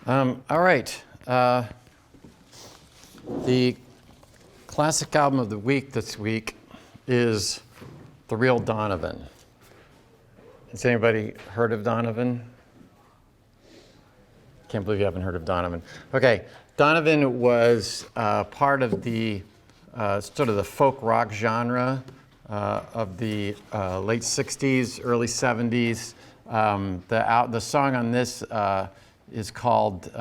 All right. The classic album of the week this week is The Real Donovan. Has anybody heard of Donovan? Can't believe you haven't heard of Donovan. Okay, Donovan was part of the sort of the folk rock genre of the late 60s, early 70s. The song on this is called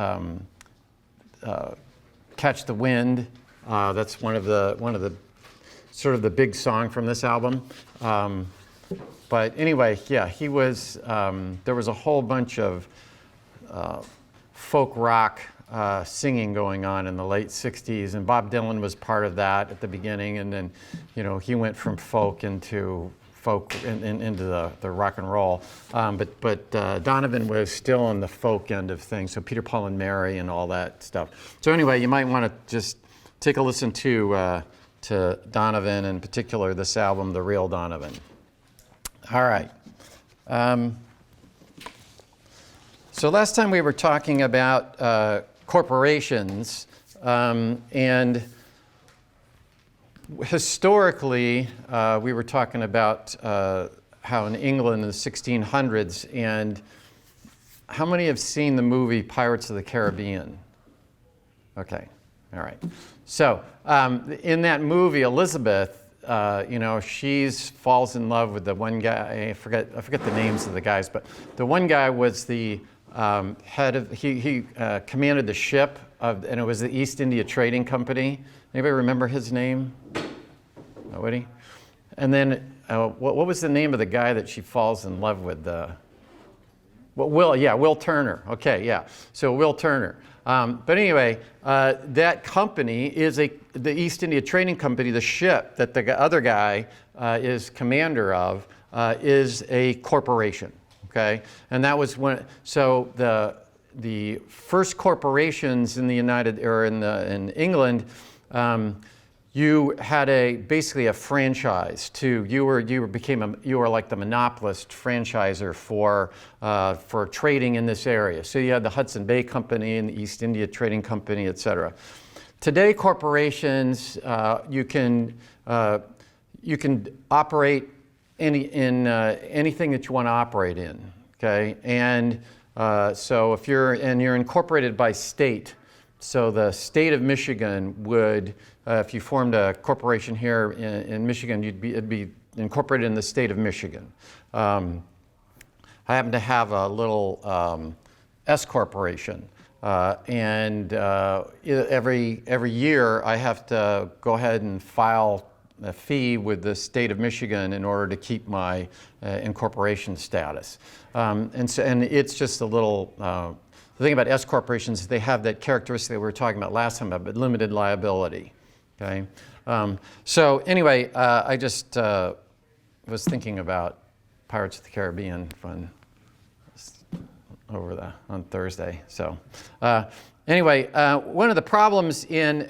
Catch the Wind. That's one of the sort of the big song from this album. But anyway, yeah, he was, there was a whole bunch of folk rock singing going on in the late 60s, and Bob Dylan was part of that at the beginning, and then, he went from folk into the rock and roll. But Donovan was still on the folk end of things, so Peter, Paul, and Mary and all that stuff. So anyway, you might want to just take a listen to Donovan, in particular this album, The Real Donovan. All right. So last time we were talking about corporations, and historically we were talking about how in England in the 1600s, and how many have seen the movie Pirates of the Caribbean? Okay, all right. So in that movie, Elizabeth, she falls in love with the one guy. I forget the names of the guys, but the one guy was the head of, he commanded the ship of, and it was the East India Trading Company. Anybody remember his name? Nobody? And then what was the name of the guy that she falls in love with? Will Turner. Okay, yeah. So Will Turner. But anyway, that company is the East India Trading Company. The ship that the other guy is commander of is a corporation. Okay, and that was when. So the first corporations in the in England, you had basically a franchise too. You were like the monopolist franchisor for trading in this area. So you had the Hudson Bay Company and the East India Trading Company, etc. Today, corporations you can operate anything that you want to operate in. Okay, and so if you're incorporated by state. So the state of Michigan would, if you formed a corporation here in Michigan, it'd be incorporated in the state of Michigan. I happen to have a little S corporation, and every year I have to go ahead and file a fee with the state of Michigan in order to keep my incorporation status. And it's just a little. The thing about S corporations is they have that characteristic that we were talking about last time about limited liability. Okay, so anyway, I just was thinking about Pirates of the Caribbean on Thursday. So anyway, one of the problems in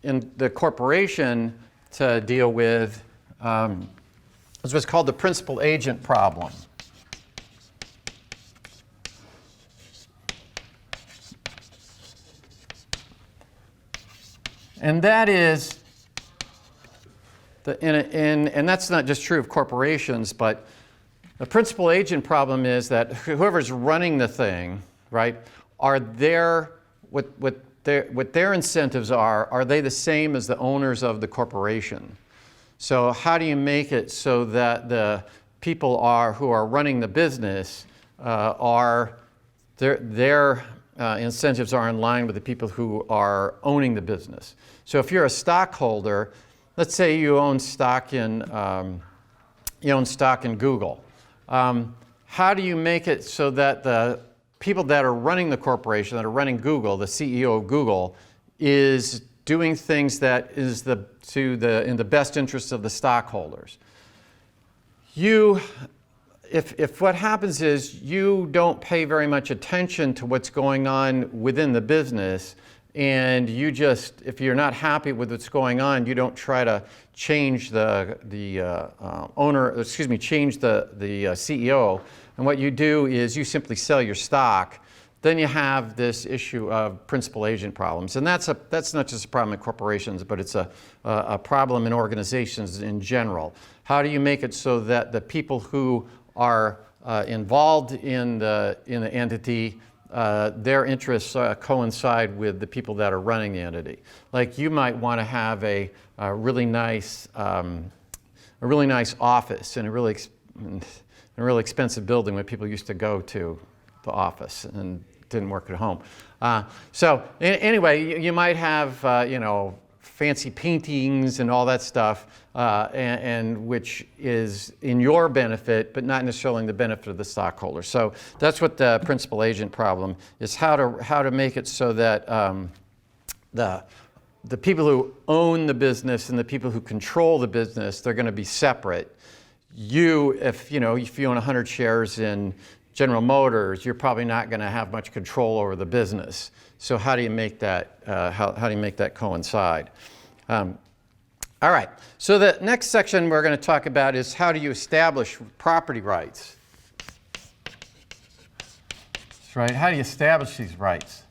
the corporation to deal with is what's called the principal agent problem. And that is, and that's not just true of corporations, but the principal agent problem is that whoever's running the thing, right, what their incentives are they the same as the owners of the corporation? So how do you make it so that the people who are running the business their incentives are in line with the people who are owning the business? So if you're a stockholder, let's say you own stock in Google. How do you make it so that the people that are running the corporation, that are running Google, the CEO of Google, is doing things that is in the best interest of the stockholders? If what happens is you don't pay very much attention to what's going on within the business, and if you're not happy with what's going on, you don't try to change the CEO. And what you do is you simply sell your stock then you have this issue of principal agent problems. And that's not just a problem in corporations, but it's a problem in organizations in general. How do you make it so that the people who are involved in the entity, their interests coincide with the people that are running the entity? Like you might want to have a really nice office in a really expensive building where people used to go to the office and didn't work at home. So anyway, you might have fancy paintings and all that stuff, and which is in your benefit, but not necessarily in the benefit of the stockholder. So that's what the principal agent problem is: how to make it so that the people who own the business and the people who control the business, they're going to be separate. If you own 100 shares in General Motors, you're probably not going to have much control over the business. So how do you make that how do you make that coincide? All right. So the next section we're going to talk about is how do you establish property rights? That's right. How do you establish these rights?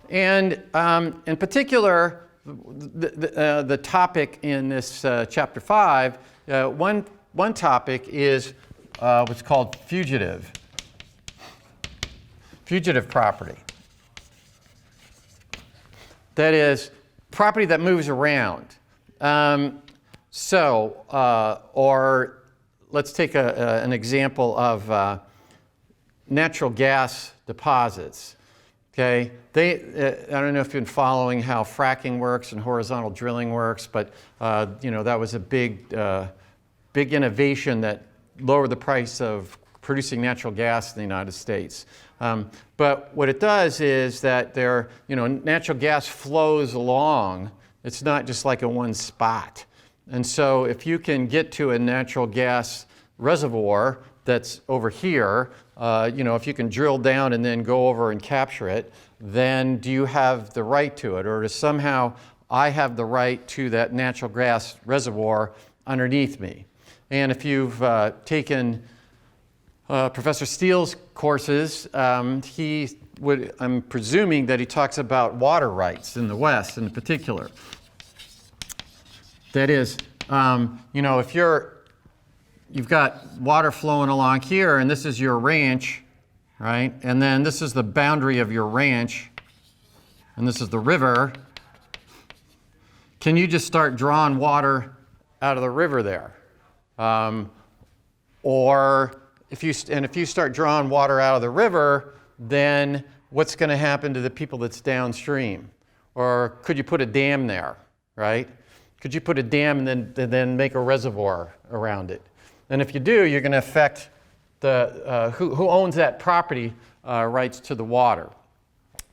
And in particular, the topic in this chapter 5. One topic is what's called fugitive property. That is property that moves around. Or let's take an example of natural gas deposits. Okay, I don't know if you've been following how fracking works and horizontal drilling works, but that was a big innovation that lowered the price of producing natural gas in the United States. But what it does is that natural gas flows along. It's not just like in one spot. And so if you can get to a natural gas reservoir that's over here, if you can drill down and then go over and capture it, then do you have the right to it? Or does somehow I have the right to that natural gas reservoir underneath me? And if you've taken Professor Steele's courses, I'm presuming that he talks about water rights in the West in particular. That is, if you've got water flowing along here, and this is your ranch, right? And then this is the boundary of your ranch, and this is the river. Can you just start drawing water out of the river there? Or if you start drawing water out of the river, then what's going to happen to the people that's downstream? Or could you put a dam there, right? Could you put a dam and then make a reservoir around it? And if you do, you're going to affect who owns that property rights to the water.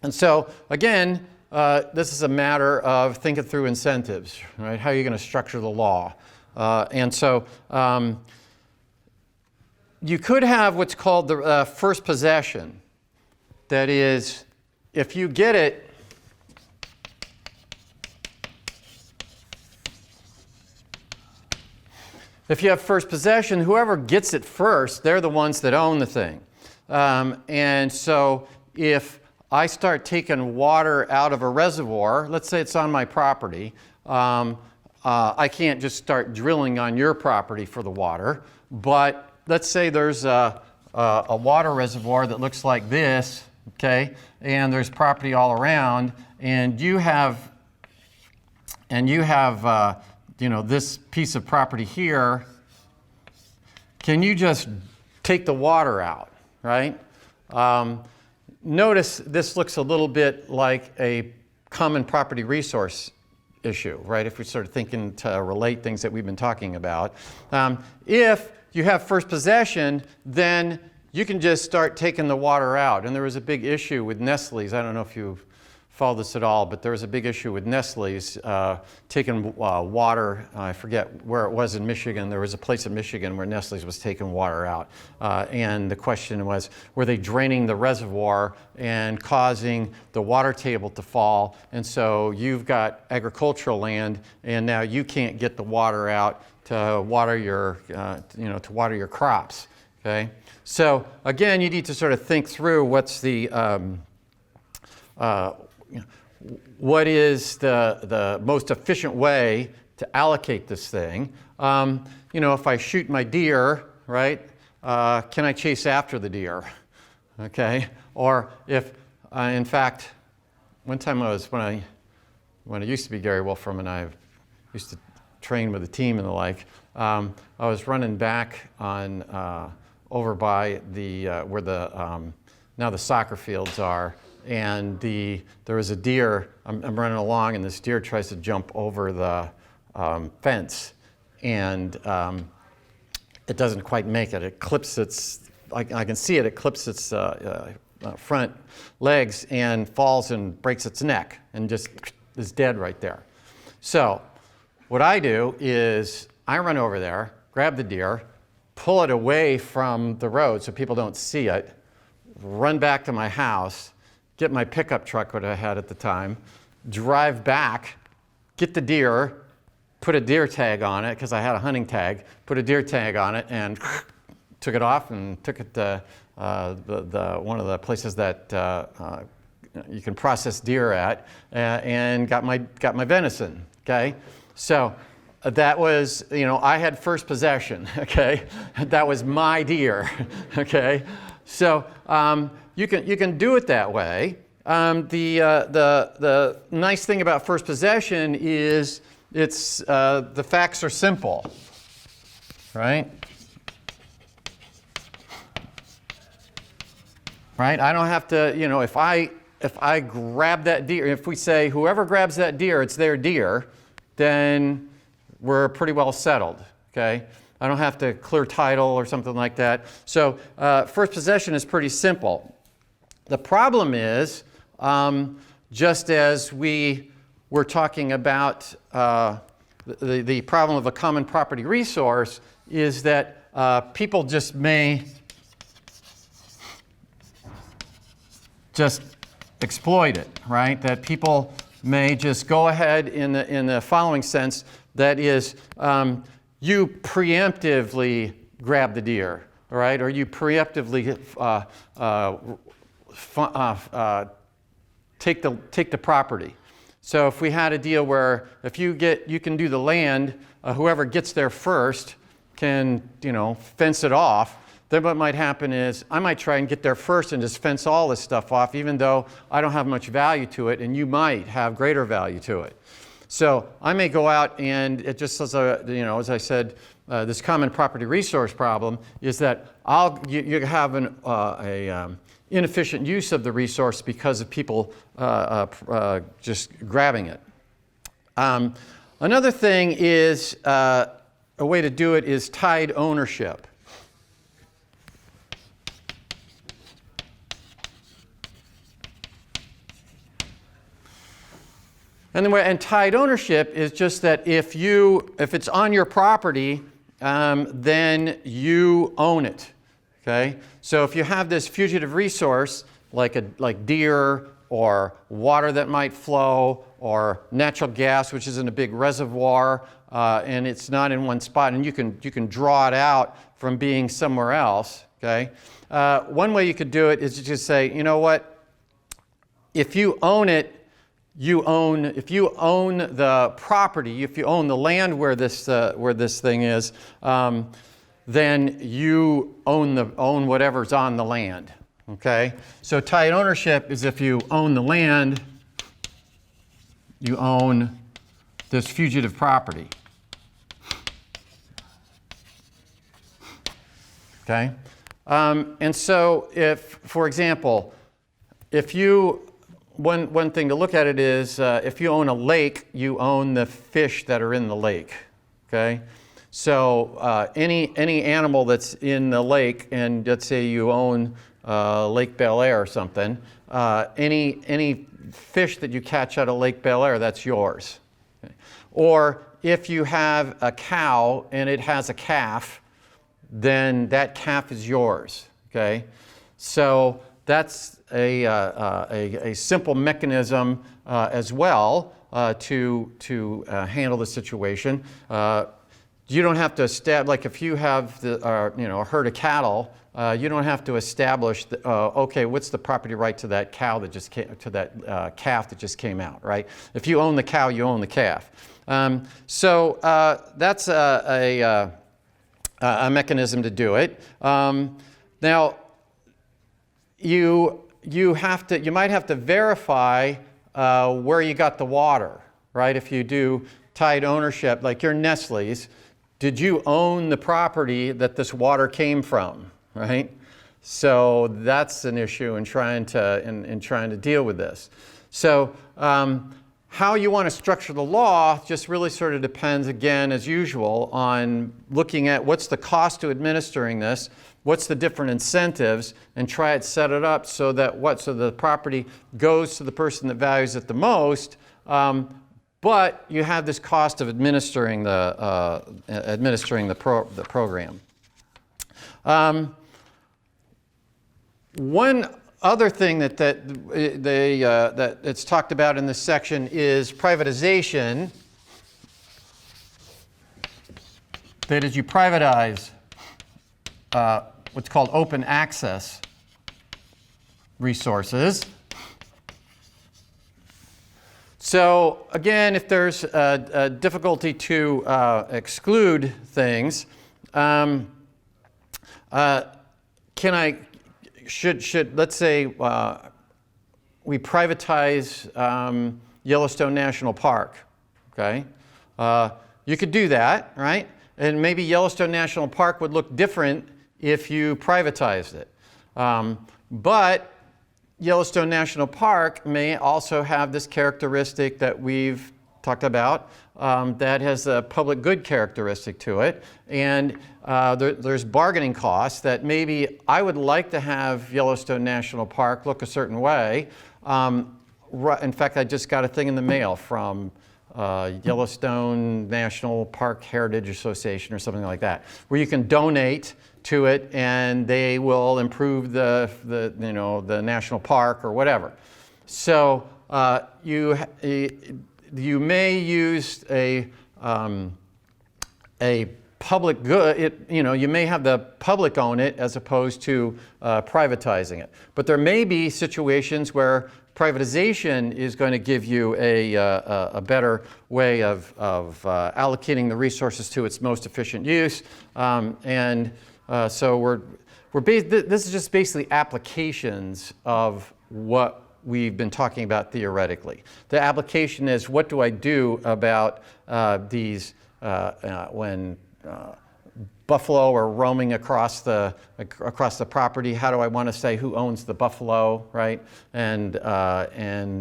And so, again, this is a matter of thinking through incentives, right? How are you going to structure the law? And so you could have what's called the first possession. That is, if you get it, if you have first possession, whoever gets it first, they're the ones that own the thing. And so if I start taking water out of a reservoir, let's say it's on my property, I can't just start drilling on your property for the water, but let's say there's a water reservoir that looks like this, okay, and there's property all around, and you have this piece of property here. Can you just take the water out, right? Notice this looks a little bit like a common property resource issue, right? If we start thinking to relate things that we've been talking about. If you have first possession, then you can just start taking the water out. And there was a big issue with Nestle's. I don't know if you follow this at all, but there was a big issue with Nestle's taking water. I forget where it was in Michigan. There was a place in Michigan where Nestle's was taking water out. And the question was, were they draining the reservoir and causing the water table to fall? And so you've got agricultural land, and now you can't get the water out to water your, to water your crops. Okay? So again, you need to sort of think through what's the what is the most efficient way to allocate this thing. If I shoot my deer, right, can I chase after the deer? Okay? Or if, in fact, one time when I used to be Gary Wolfram and I used to train with a team and the like, I was running back on over by the where the now the soccer fields are, and there was a deer. I'm running along, and this deer tries to jump over the fence, and it doesn't quite make it. It clips its. I can see it. It clips its front legs and falls and breaks its neck, and just is dead right there. So what I do is I run over there, grab the deer, pull it away from the road so people don't see it, run back to my house, get my pickup truck, what I had at the time, drive back, get the deer, put a deer tag on it, because I had a hunting tag, put a deer tag on it, and took it off and took it to one of the places that you can process deer at, and got my venison, okay? So that was, I had first possession, okay? That was my deer, okay? So you can do it that way. The nice thing about first possession is the facts are simple, right? Right? I don't have to, if I grab that deer, if we say whoever grabs that deer, it's their deer, then we're pretty well settled, okay? I don't have to clear title or something like that. So first possession is pretty simple. The problem is, just as we were talking about the problem of a common property resource, is that people just may just exploit it, right? That people may just go ahead in the following sense, that is, you preemptively grab the deer, all right? Or you preemptively take the property. So if we had a deal where if you can do the land, whoever gets there first can, fence it off. Then what might happen is I might try and get there first and just fence all this stuff off, even though I don't have much value to it, and you might have greater value to it. So I may go out, and it just as as I said, this common property resource problem is that you have an inefficient use of the resource because of people just grabbing it. Another thing is a way to do it is tied ownership. And tied ownership is just that if it's on your property, then you own it. Okay? So if you have this fugitive resource, like deer or water that might flow, or natural gas, which is in a big reservoir, and it's not in one spot, and you can draw it out from being somewhere else. Okay? One way you could do it is to just say, you know what? If you own it, if you own the property, if you own the land where this thing is, then you own whatever's on the land. Okay? So tied ownership is if you own the land, you own this fugitive property. Okay? And so if, for example, one thing to look at it is if you own a lake, you own the fish that are in the lake. Okay? So any animal that's in the lake, and let's say you own Lake Bel Air or something, any fish that you catch out of Lake Bel Air, that's yours. Okay? Or if you have a cow and it has a calf, then that calf is yours. Okay? So that's a simple mechanism as well to handle the situation. you don't have to establish, like if you have a herd of cattle, you don't have to establish, okay, what's the property right to that cow that just came, to that calf that just came out, right? If you own the cow, you own the calf. So that's a mechanism to do it. Now, you might have to verify where you got the water, right? If you do tied ownership, like your Nestle's, did you own the property that this water came from, right? So that's an issue in trying to deal with this. So how you want to structure the law just really sort of depends, again, as usual, on looking at what's the cost to administering this, what's the different incentives, and try to set it up so that so the property goes to the person that values it the most, but you have this cost of administering the program. One other thing that it's talked about in this section is privatization. That is, you privatize what's called open access resources. So again, if there's a difficulty to exclude things, let's say we privatize Yellowstone National Park, okay? You could do that, right? And maybe Yellowstone National Park would look different if you privatized it. But Yellowstone National Park may also have this characteristic that we've talked about that has a public good characteristic to it. And there's bargaining costs that maybe I would like to have Yellowstone National Park look a certain way. In fact, I just got a thing in the mail from Yellowstone National Park Heritage Association or something like that, where you can donate to it and they will improve the national park or whatever. So you may use a public good. You may have the public own it as opposed to privatizing it. But there may be situations where privatization is going to give you a better way of allocating the resources to its most efficient use. So this is just basically applications of what we've been talking about theoretically. The application is, what do I do about these when buffalo are roaming across the property? How do I want to say who owns the buffalo, right? And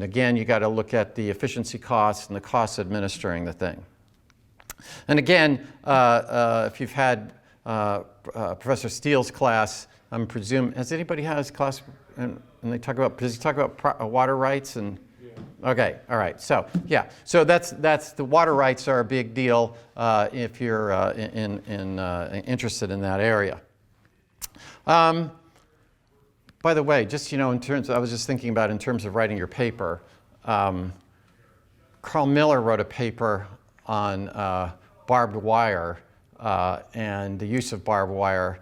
again, you got to look at the efficiency costs and the costs of administering the thing. And again, if you've had Professor Steele's class, I'm presuming, has anybody had his class? And they talk about, does he talk about water rights and? Yeah. Okay, all right. So yeah, so that's the water rights are a big deal if you're interested in that area. By the way, just in terms, I was just thinking about in terms of writing your paper. Carl Miller wrote a paper on barbed wire and the use of barbed wire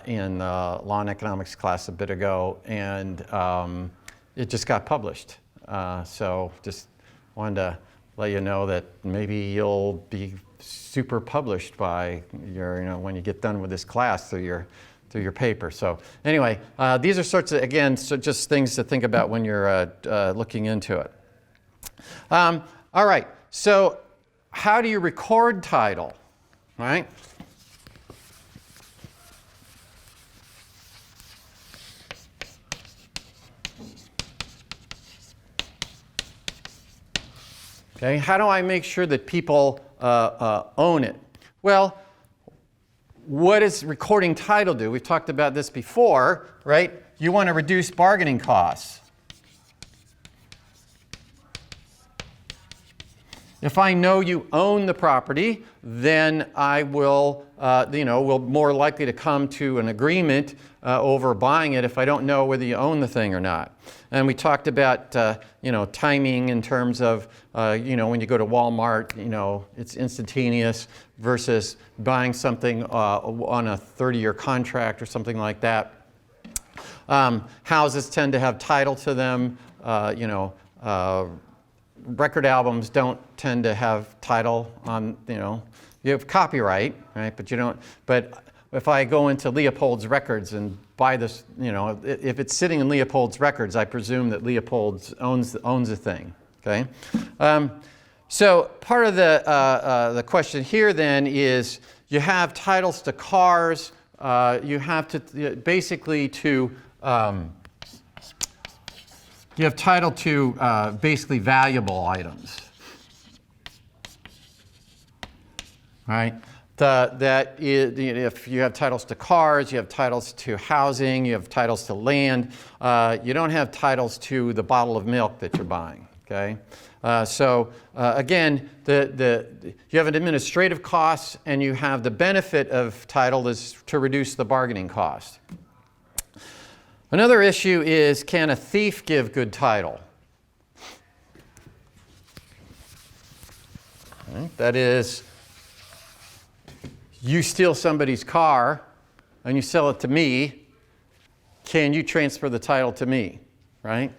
in law and economics class a bit ago, and it just got published. So just wanted to let you know that maybe you'll be super published by when you get done with this class through your paper. So anyway, these are sorts of, again, so just things to think about when you're looking into it. All right, so how do you record title, right? Okay, how do I make sure that people own it? Well, what does recording title do? We've talked about this before, right? You want to reduce bargaining costs. If I know you own the property, then I will, will more likely to come to an agreement over buying it if I don't know whether you own the thing or not. And we talked about, timing in terms of, when you go to Walmart, it's instantaneous versus buying something on a 30-year contract or something like that. Houses tend to have title to them, record albums don't tend to have title on, you have copyright, right? But you don't, but if I go into Leopold's Records and buy this, if it's sitting in Leopold's Records, I presume that Leopold owns the thing, okay? So part of the question here then is you have titles to cars, you have to basically to, you have title to basically valuable items, right? If you have titles to cars, you have titles to housing, you have titles to land, you don't have titles to the bottle of milk that you're buying, okay? Again, you have an administrative cost and you have the benefit of title is to reduce the bargaining cost. Another issue is, can a thief give good title? Right? That is, you steal somebody's car and you sell it to me, can you transfer the title to me, right?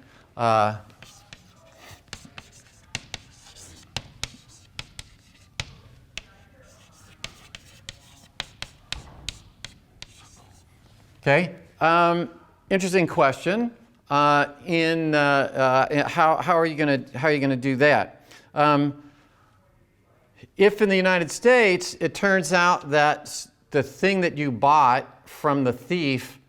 Okay. Interesting question. How are you going to do that? If in the United States it turns out that the thing that you bought from the thief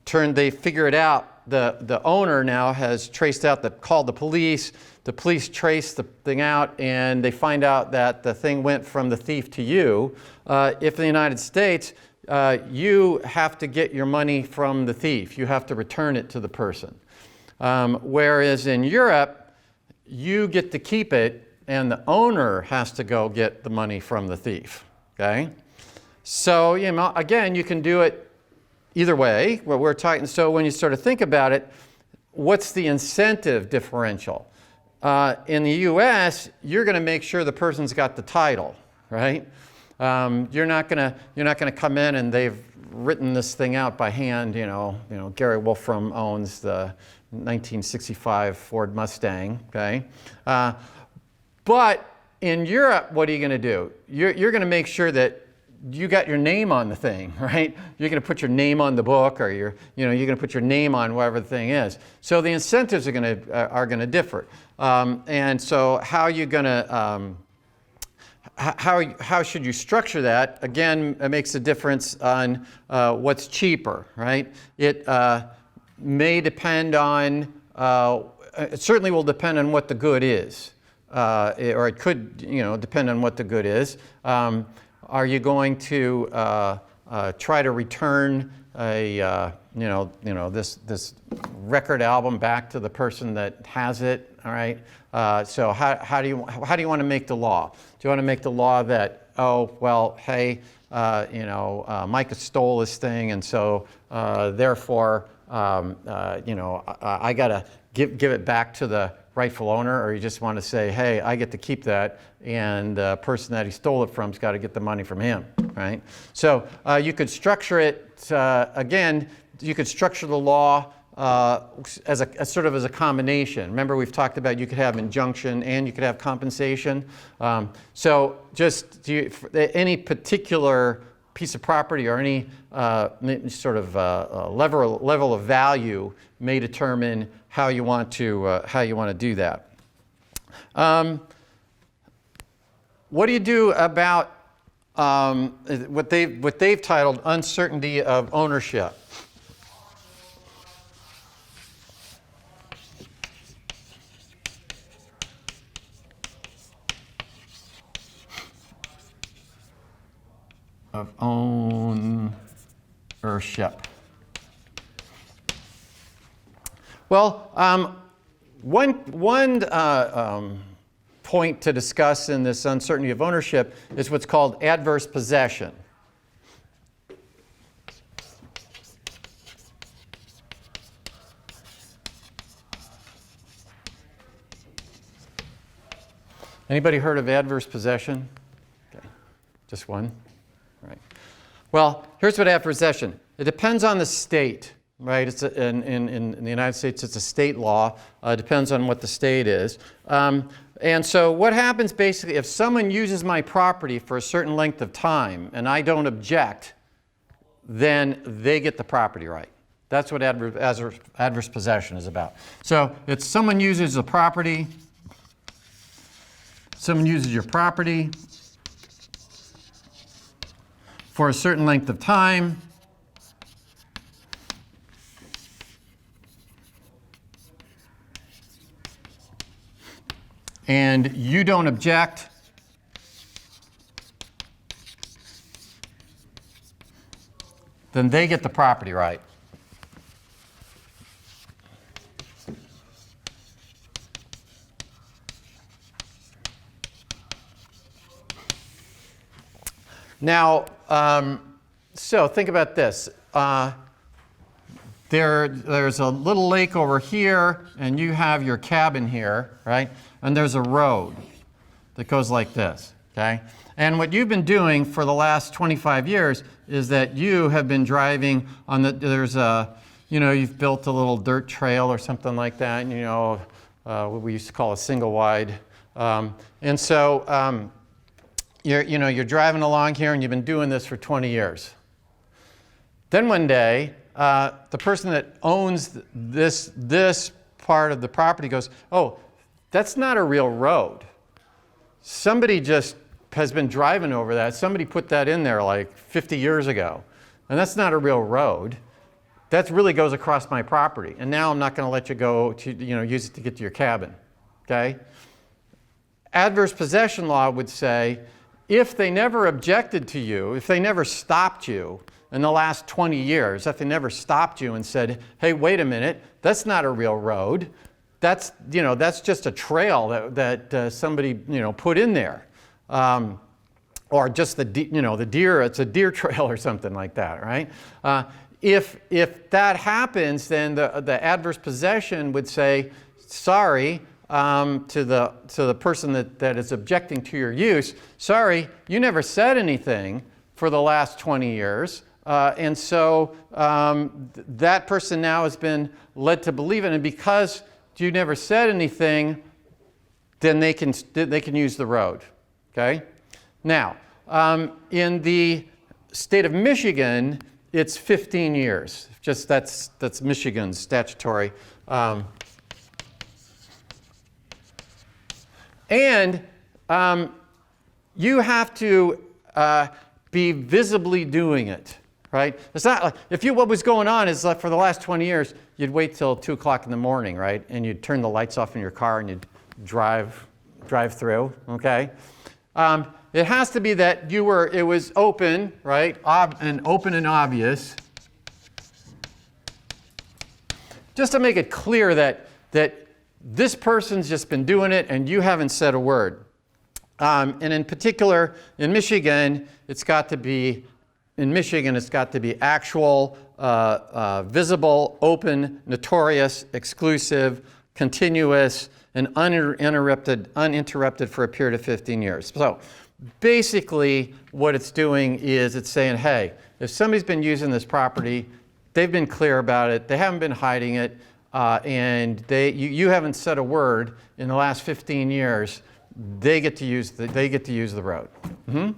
they figure it out. The owner now has traced out called the police. The police trace the thing out and they find out that the thing went from the thief to you. If in the United States you have to get your money from the thief. You have to return it to the person. Whereas in Europe, you get to keep it and the owner has to go get the money from the thief. Okay? So, again, you can do it either way. What we're talking, so when you sort of think about it, what's the incentive differential? In the US, you're going to make sure the person's got the title, right? You're not gonna come in and they've written this thing out by hand. Gary Wolfram owns the 1965 Ford Mustang. Okay, but in Europe, what are you going to do? You're going to make sure that you got your name on the thing, right? You're going to put your name on the book, or you're going to put your name on whatever the thing is. So the incentives are going to differ, and so how are you going to how should you structure that? Again, it makes a difference on what's cheaper, right? It may depend on, it certainly will depend on what the good is, or it could, depend on what the good is. Are you going to try to return this record album back to the person that has it? All right. So how do you want to make the law? Do you want to make the law that, hey, Micah stole this thing, and so therefore, I got to give it back to the rightful owner, or you just want to say, hey, I get to keep that, and the person that he stole it from's got to get the money from him, right? So you could structure it, again, you could structure the law as a combination. Remember, we've talked about you could have injunction and you could have compensation. So just any particular piece of property or any sort of level of value may determine how you want to do that. What do you do about what they've titled uncertainty of ownership? Of ownership. Well, one point to discuss in this uncertainty of ownership is what's called adverse possession. Anybody heard of adverse possession? Okay. Just one? Right. Well, here's what adverse possession. It depends on the state, right? It's in the United States, it's a state law. It depends on what the state is. And so what happens basically, if someone uses my property for a certain length of time and I don't object, then they get the property right. That's what adverse possession is about. So it's someone uses the property. Someone uses your property for a certain length of time, and you don't object, then they get the property right. Now, so think about this. There's a little lake over here, and you have your cabin here, right? And there's a road that goes like this, okay? And what you've been doing for the last 25 years is that you have been driving on you've built a little dirt trail or something like that, what we used to call a single wide. And so, you're driving along here and you've been doing this for 20 years. Then one day, the person that owns this part of the property goes, oh, that's not a real road. Somebody just has been driving over that. Somebody put that in there like 50 years ago. And that's not a real road. That really goes across my property. And now I'm not going to let you go to, use it to get to your cabin. Okay? Adverse possession law would say, if they never objected to you, if they never stopped you in the last 20 years, if they never stopped you and said, hey, wait a minute, that's not a real road. That's just a trail that somebody, put in there. Or just the deer, it's a deer trail or something like that, right? If that happens, then the adverse possession would say, sorry, to the person that is objecting to your use, sorry, you never said anything for the last 20 years. And so that person now has been led to believe it. And because you never said anything, then they can use the road. Okay? Now, in the state of Michigan, it's 15 years. Just that's Michigan's statutory. And you have to be visibly doing it, right? It's not like, what was going on is like for the last 20 years, you'd wait till 2 o'clock in the morning, right? And you'd turn the lights off in your car and you'd drive through, okay? It has to be that it was open, right? And open and obvious. Just to make it clear that this person's just been doing it and you haven't said a word. And in particular, in Michigan, it's got to be actual, visible, open, notorious, exclusive, continuous, and uninterrupted for a period of 15 years. So basically what it's doing is it's saying, hey, if somebody's been using this property, they've been clear about it, they haven't been hiding it, and you haven't said a word in the last 15 years, they get to use the road. Mm-hmm.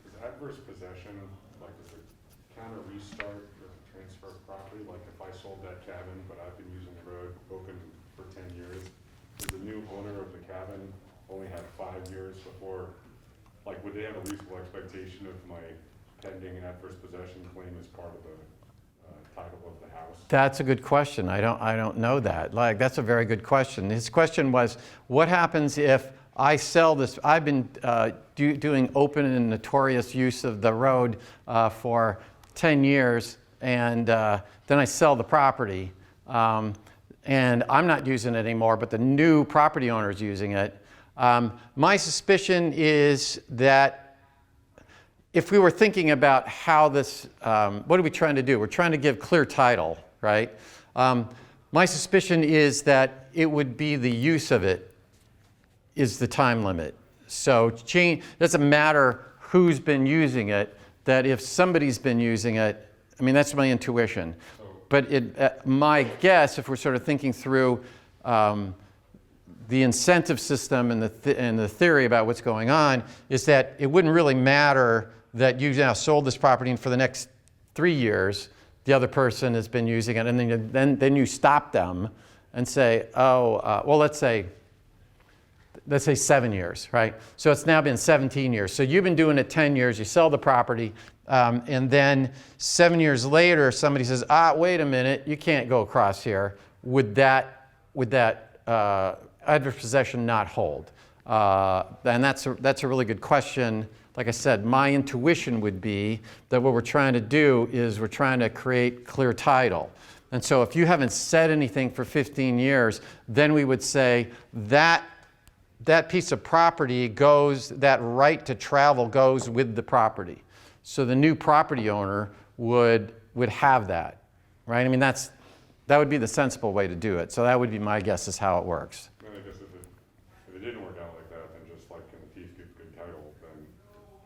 Is adverse possession like is a counter restart with a transfer of property? Like if I sold that cabin, but I've been using the road open for 10 years, does the new owner of the cabin only have 5 years before? Like, would they have a reasonable expectation of my pending adverse possession claim as part of the title of the house? That's a good question. I don't know that. Like, that's a very good question. His question was, what happens if I sell this? I've been doing open and notorious use of the road for 10 years, and then I sell the property. and I'm not using it anymore, but the new property owner is using it, my suspicion is that if we were thinking about how this, what are we trying to do? We're trying to give clear title, right? My suspicion is that it would be the use of it is the time limit. So change, it doesn't matter who's been using it, that if somebody's been using it, I mean, that's my intuition. But my guess, if we're sort of thinking through the incentive system and the theory about what's going on, is that it wouldn't really matter that you now sold this property and for the next 3 years, the other person has been using it, and then you stop them and say, oh, well, let's say 7 years, right? So it's now been 17 years. So you've been doing it 10 years, you sell the property, and then 7 years later, somebody says, wait a minute, you can't go across here. Would that adverse possession not hold? And that's a really good question. Like I said, my intuition would be that what we're trying to do is we're trying to create clear title. And so if you haven't said anything for 15 years, then we would say that piece of property goes, that right to travel goes with the property. So the new property owner would have that, right? I mean, that would be the sensible way to do it. So that would be my guess is how it works. And I guess if it didn't work out like that, then just like in the thief gives good title, then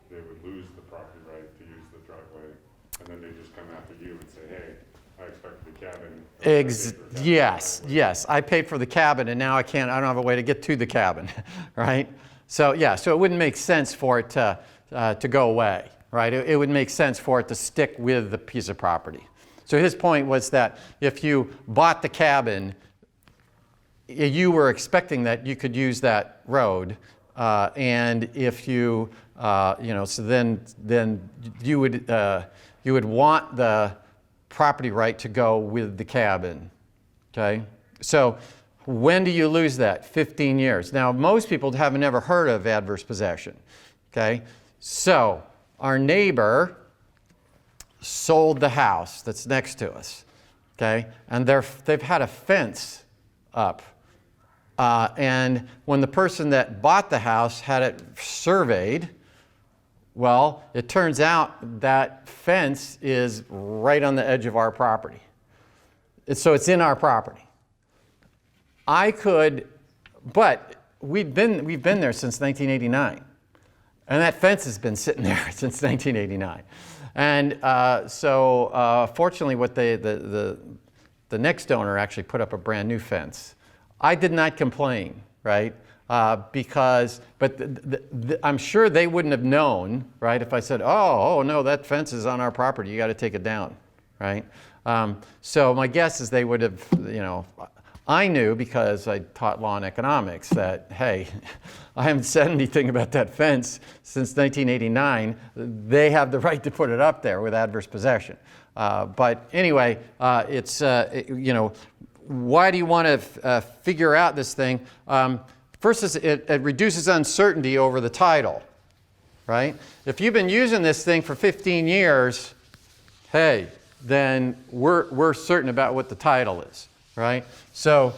they would lose the property right to use the driveway, and then they just come after you and say, hey, I expected the cabin. Yes. I paid for the cabin, and now I don't have a way to get to the cabin, right? So yeah, so it wouldn't make sense for it to go away, right? It would make sense for it to stick with the piece of property. So his point was that if you bought the cabin, you were expecting that you could use that road, and if you, so then you would want the property right to go with the cabin, okay? So when do you lose that? 15 years. Now, most people have never heard of adverse possession, okay? So our neighbor sold the house that's next to us, okay? And they've had a fence up. And when the person that bought the house had it surveyed, well, it turns out that fence is right on the edge of our property. So it's in our property. But we've been there since 1989. And that fence has been sitting there since 1989. And fortunately, what the next owner actually put up a brand new fence. I did not complain, right? I'm sure they wouldn't have known, right? If I said, oh no, that fence is on our property, you got to take it down, right? So my guess is they would have, I knew because I taught law and economics that, hey, I haven't said anything about that fence since 1989. They have the right to put it up there with adverse possession. But anyway, why do you want to figure out this thing? First, it reduces uncertainty over the title, right? If you've been using this thing for 15 years, hey, then we're certain about what the title is, right? So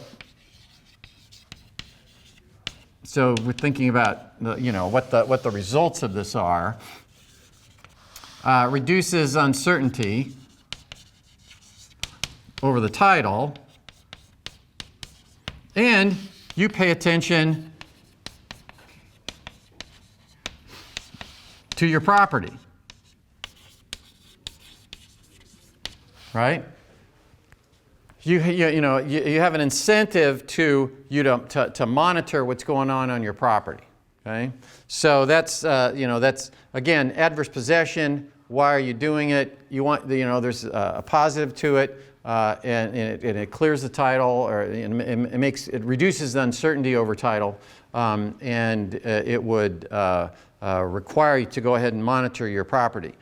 we're thinking about what the results of this are. Reduces uncertainty over the title, and you pay attention to your property, right? You have an incentive to monitor what's going on your property. Okay, so that's again adverse possession. Why are you doing it? You want there's a positive to it, and it clears the title, or it reduces the uncertainty over title, and it would require you to go ahead and monitor your property.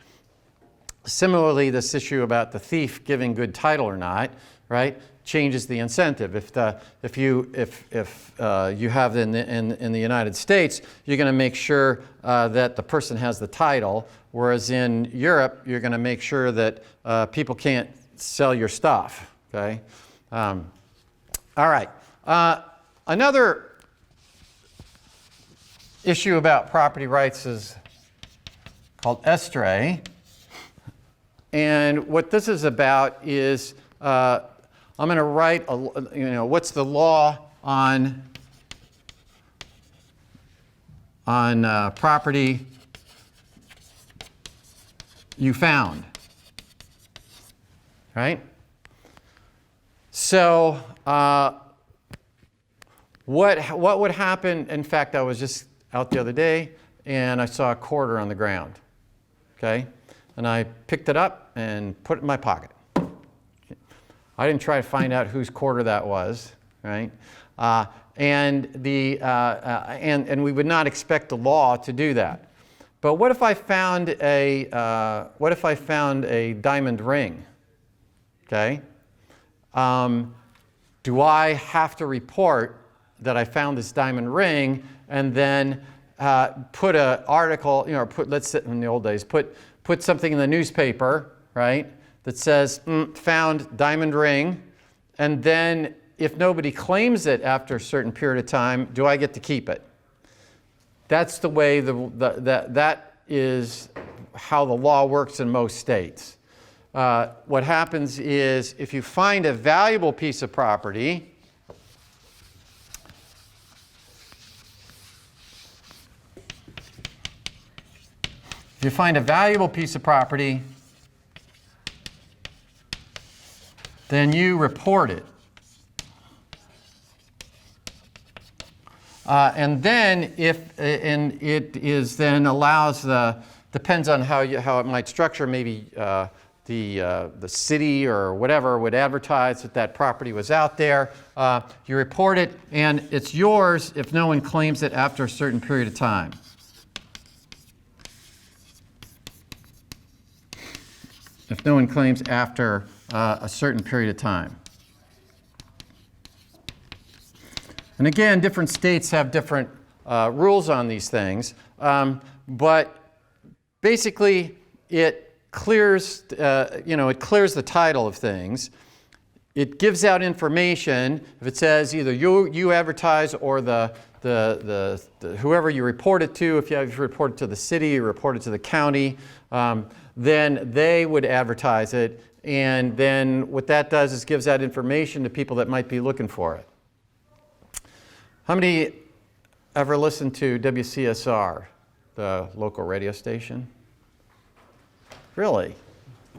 Similarly, this issue about the thief giving good title or not, right, changes the incentive. If you have in the United States, you're going to make sure that the person has the title, whereas in Europe, you're going to make sure that people can't sell your stuff. Okay. All right. Another issue about property rights is called Estre. And what this is about is I'm going to write, what's the law on property you found, right? So what would happen? In fact, I was just out the other day and I saw a quarter on the ground, okay? And I picked it up and put it in my pocket. I didn't try to find out whose quarter that was, right? And we would not expect the law to do that. But what if I found a diamond ring? Okay. Do I have to report that I found this diamond ring and then put an article, let's say in the old days, put something in the newspaper, right, that says found diamond ring, and then if nobody claims it after a certain period of time, do I get to keep it? That's the way that is how the law works in most states. What happens is if you find a valuable piece of property, then you report it. And then and it is then allows depends on how it might structure, maybe the city or whatever would advertise that property was out there. You report it and it's yours if no one claims it after a certain period of time. If no one claims after a certain period of time. And again, different states have different rules on these things, but basically it clears, it clears the title of things. It gives out information. If it says either you advertise or the whoever you report it to, if you report it to the city, you report it to the county, then they would advertise it. And then what that does is gives out information to people that might be looking for it. How many ever listened to WCSR, the local radio station? Really?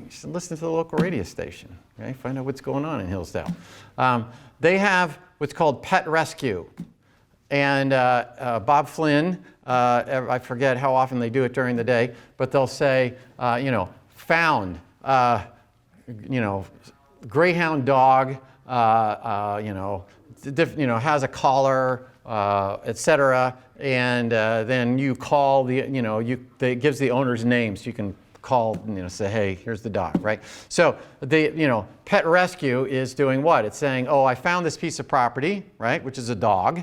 You should listen to the local radio station, okay? Find out what's going on in Hillsdale. They have what's called Pet Rescue. And Bob Flynn, I forget how often they do it during the day, but they'll say, found, greyhound dog, has a collar, etc. And then you call it gives the owner's name, so you can call, say, hey, here's the dog, right? So Pet Rescue is doing what? It's saying, oh, I found this piece of property, right, which is a dog.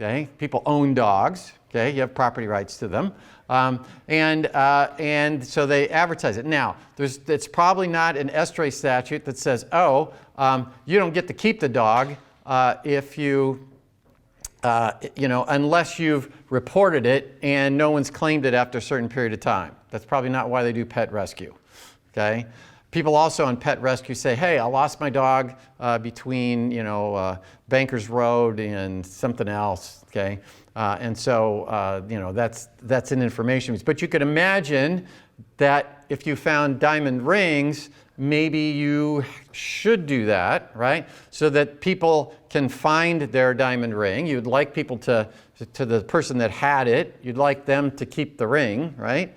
Okay, people own dogs. Okay, you have property rights to them, and so they advertise it. Now, it's probably not an Estre statute that says, oh, you don't get to keep the dog if you, unless you've reported it and no one's claimed it after a certain period of time. That's probably not why they do Pet Rescue. Okay. People also on Pet Rescue say, hey, I lost my dog between, Bankers Road and something else, okay? And so, that's an information piece. But you could imagine that if you found diamond rings, maybe you should do that, right? So that people can find their diamond ring. You'd like people to the person that had it, you'd like them to keep the ring, right?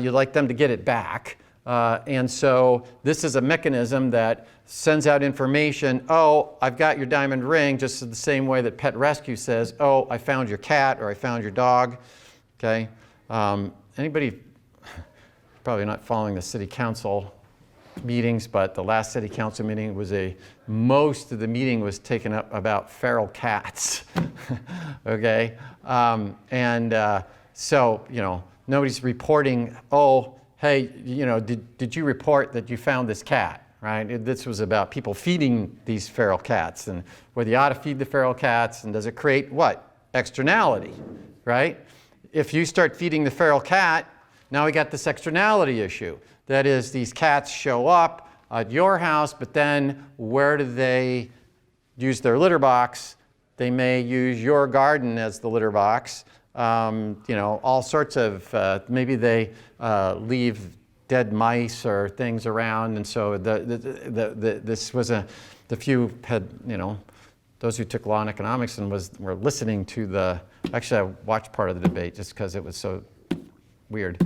You'd like them to get it back. And so this is a mechanism that sends out information, oh, I've got your diamond ring, just the same way that Pet Rescue says, oh, I found your cat or I found your dog. Okay. Anybody probably not following the city council meetings, but the last city council meeting was most of the meeting was taken up about feral cats. Okay. So, nobody's reporting, oh, hey, did you report that you found this cat, right? This was about people feeding these feral cats and whether you ought to feed the feral cats and does it create what? Externality, right? If you start feeding the feral cat, now we got this externality issue. That is, these cats show up at your house, but then where do they use their litter box? They may use your garden as the litter box. All sorts of, maybe they leave dead mice or things around, and so this was the few had, those who took law and economics and were listening to the, actually I watched part of the debate just because it was so weird.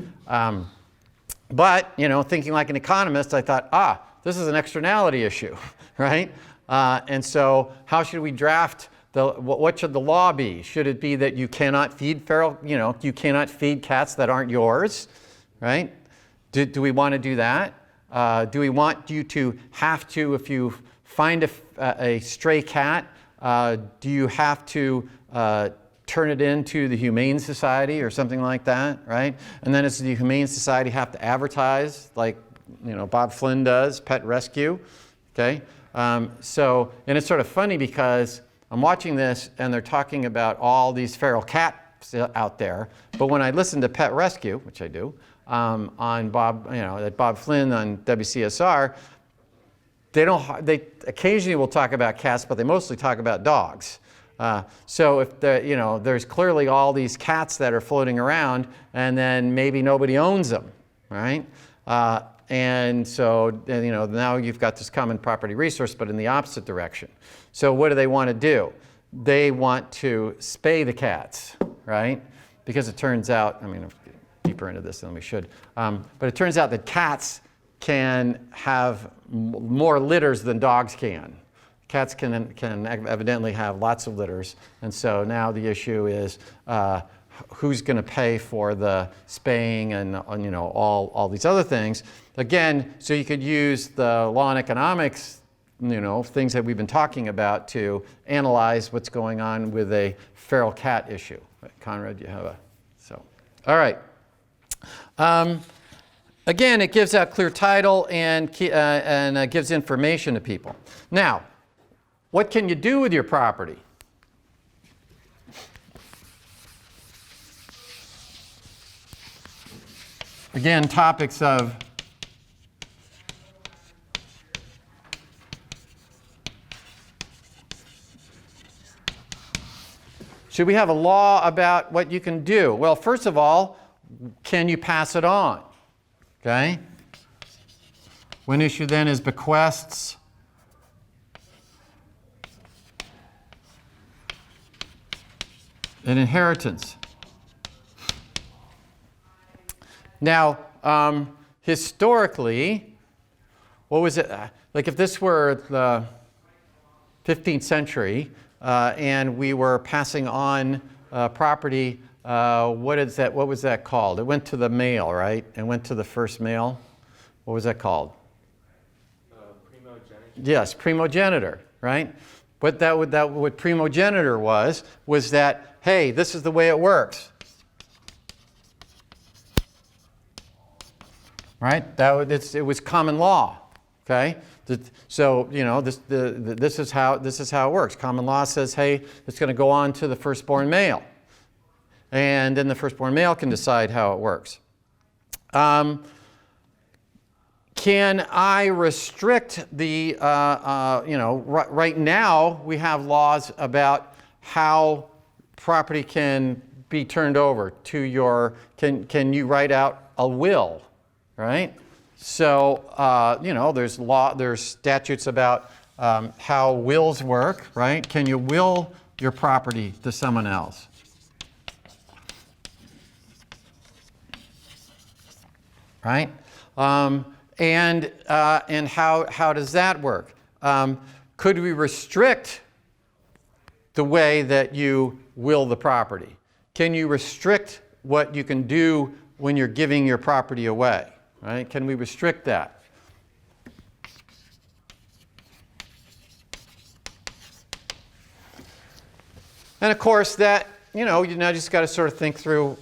But, thinking like an economist, I thought, this is an externality issue, right? And so how should we draft what should the law be? Should it be that you cannot feed you cannot feed cats that aren't yours, right? Do we want to do that? Do we want you to have to, if you find a stray cat, do you have to turn it into the Humane Society or something like that, right? And then does the Humane Society have to advertise like, Bob Flynn does, pet rescue, okay? And it's sort of funny because I'm watching this and they're talking about all these feral cats out there, but when I listen to Pet Rescue, which I do, on Bob, that Bob Flynn on WCSR, they occasionally will talk about cats, but they mostly talk about dogs. So if there's clearly all these cats that are floating around, and then maybe nobody owns them, right? And so now you've got this common property resource, but in the opposite direction. So what do they want to do? They want to spay the cats, right? Because it turns out, I'm deeper into this than we should, but it turns out that cats can have more litters than dogs can. Cats can evidently have lots of litters, and so now the issue is who's going to pay for the spaying and all these other things. Again, so you could use the law and economics, things that we've been talking about to analyze what's going on with a feral cat issue. Conrad, you have all right. Again, it gives out clear title and gives information to people. Now, what can you do with your property? Again, topics of should we have a law about what you can do? Well, first of all, can you pass it on? Okay? One issue then is bequests. And inheritance. Now, historically, what was it? Like if this were the 15th century and we were passing on property, what was that called? It went to the mail, right? It went to the first mail. What was that called? Primogeniture. Yes, primogenitor, right? What primogenitor was that, hey, this is the way it works. Right? It was common law. Okay? So, this is how it works. Common law says, hey, it's going to go on to the firstborn male. And then the firstborn male can decide how it works. Can I restrict the, right now we have laws about how property can be turned over to your, can you write out a will, right? So, there's statutes about how wills work, right? Can you will your property to someone else? Right? And how does that work? Could we restrict the way that you will the property? Can you restrict what you can do when you're giving your property away? Right? Can we restrict that? And of course, that you now just got to sort of think through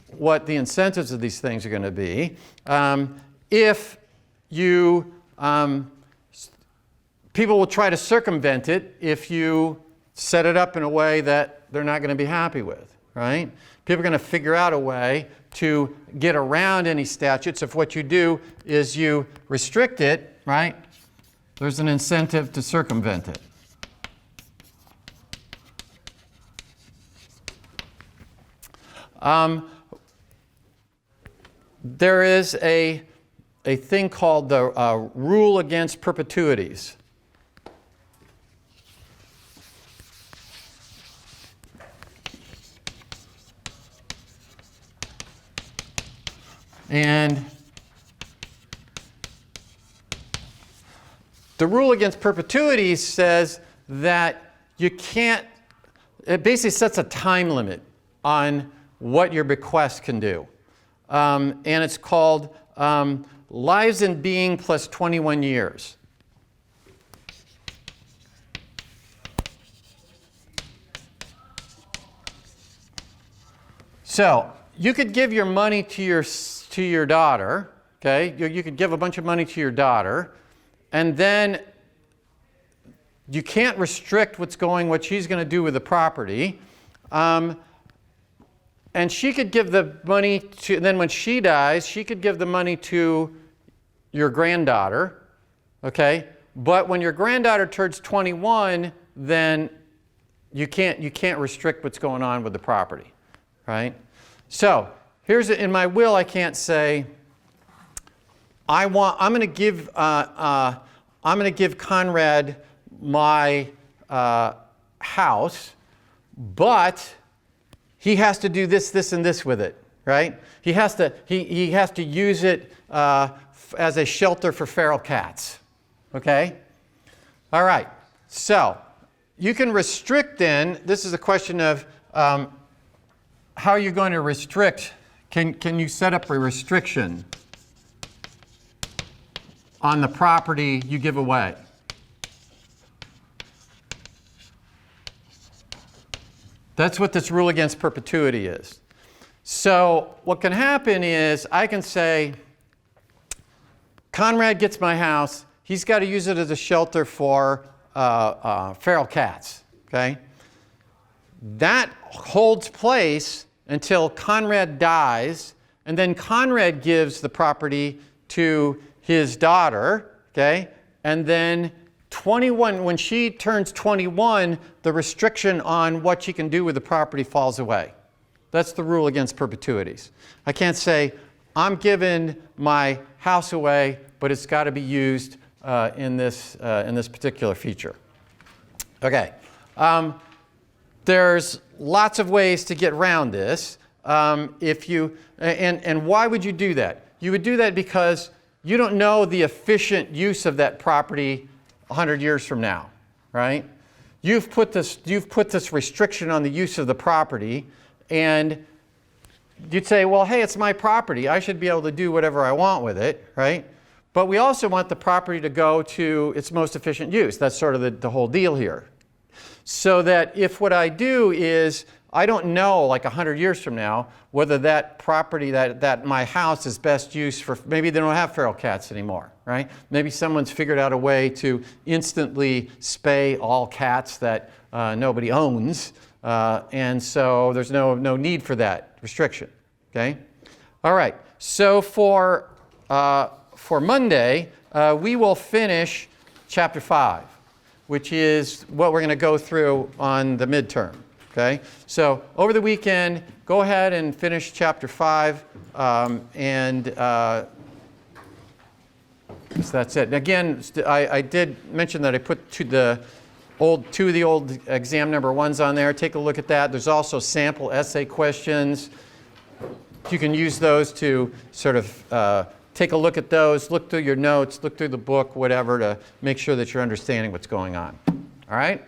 what the incentives of these things are going to be. If you people will try to circumvent it if you set it up in a way that they're not going to be happy with, right? People are going to figure out a way to get around any statutes. If what you do is you restrict it, right, there's an incentive to circumvent it. There is a thing called the rule against perpetuities. And the rule against perpetuities says that you can't, it basically sets a time limit on what your bequest can do. And it's called lives in being plus 21 years. So you could give your money to your daughter, okay? You could give a bunch of money to your daughter, and then you can't restrict what she's going to do with the property. And she could give the money to, and then when she dies, she could give the money to your granddaughter, okay? But when your granddaughter turns 21, then you can't restrict what's going on with the property, right? So here's in my will, I can't say I'm going to give Conrad my house, but he has to do this, this, and this with it, right? He has to use it as a shelter for feral cats, okay? All right, so you can restrict then, this is a question of how you're going to restrict. Can you set up a restriction on the property you give away? That's what this rule against perpetuity is. So what can happen is I can say, Conrad gets my house. He's got to use it as a shelter for feral cats, okay? That holds place until Conrad dies, and then Conrad gives the property to his daughter, okay? And then 21, when she turns 21, the restriction on what she can do with the property falls away. That's the rule against perpetuities. I can't say, I'm giving my house away, but it's got to be used in this particular feature. Okay. There's lots of ways to get around this. And why would you do that? You would do that because you don't know the efficient use of that property 100 years from now, right? You've put this restriction on the use of the property, and you'd say, well, hey, it's my property. I should be able to do whatever I want with it, right? But we also want the property to go to its most efficient use. That's sort of the whole deal here. So that if what I do is, I don't know, like 100 years from now, whether that property, that my house is best used for, maybe they don't have feral cats anymore, right? Maybe someone's figured out a way to instantly spay all cats that nobody owns, and so there's no need for that restriction, okay? All right, so for Monday, we will finish chapter 5, which is what we're going to go through on the midterm. Okay, so over the weekend, go ahead and finish chapter 5, and so that's it. And again, I did mention that I put two of the old exam number 1s on there. Take a look at that. There's also sample essay questions. You can use those to sort of take a look at those, look through your notes, look through the book, whatever, to make sure that you're understanding what's going on. All right?